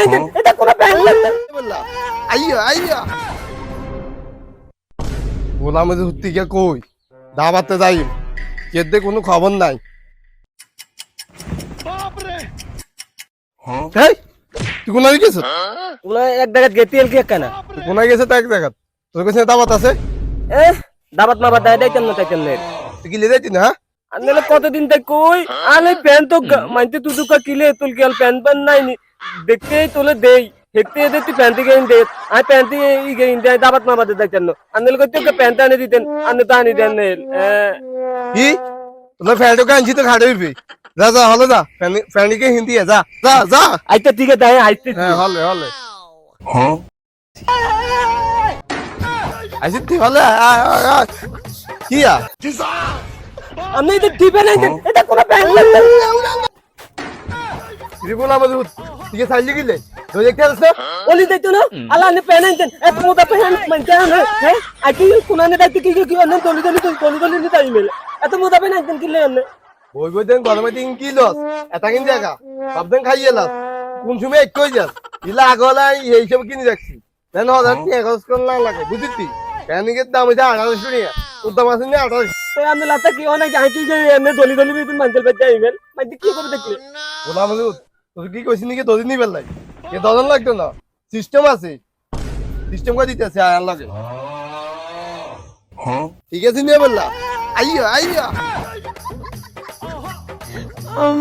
নাই দেন এটা কোন প্যান্ট না বললা আইয়া আইয়া গোলাম হুত্তি কে কই দাবাতে যাই কেদে কোনো খবর নাই এই তুই কোনায় গেছ ওলা এক জায়গা গেতি এল কি কেন তুই কোনায় গেছে তা এক জায়গা তোর কাছে দাবাত আছে এ দাবাত মাবাত দাই কেমন তাই কেমন তুই কি লে যাইতি না আনলে কতদিন তাই কই আলে প্যান্ট তো মানতে তুই দুকা কিলে তুল কি প্যান্ট বান নাই দেখতেই তোলে দেই দেখতে দে তুই প্যান্ট গেইন দে আই প্যান্ট ই গেইন দে দাবাত মাবাত দাই কেন আনলে কই তুই প্যান্ট আনি দিতেন আনে তো আনি দেন কি তোর ফ্যান্ডো কে আনছি তো খাড়ে হইবি যা যা হলে যা ফ্যান্ডিকে হিন্দি যা যা যা আইতে ঠিক আছে আইতে হ্যাঁ হলে হলে হ্যাঁ আইছি তুই হলে কি আমি এটা দিবে নাই দেন এটা কোন প্যান্ট না ত্রিপুল আমাদের তুই সাইলে গেলে তুই দেখতে আসছ ওলি দেখতো না আল্লাহ নে প্যান্ট আনতেন এত মোটা প্যান্ট মানতে না হ্যাঁ আকি কোনানে দাইতে কি কি অন্য দলি দলি নি তাই মেলে এত মোটা প্যান্ট আনতেন কিলে অন্য বই বই দেন গরমে দিন কি লস এটা কিন জায়গা সবদিন খাইয়ে লাস কোন সময় এক কই যাস ইলা আগলাই এই সব কিনে রাখছি দেন হাজার কি খরচ কোন না লাগে বুঝিতি প্যানিকের দাম এটা 1800 টাকা তোর দাম আছে না 1800 তো আমি লাতা কি অনেক আকি যে এনে দলি দলি বিদিন মানতে পাইতে আইবেন মাইতে কি করে দেখলে গোলাম তুই কি কইছিস নাকি দদিন নিবেল লাই এ দদন লাগতো না সিস্টেম আছে সিস্টেম করে দিতেছে আর লাগে হ্যাঁ ঠিক আছে নিয়ে বললা আইয়া আইয়া Oh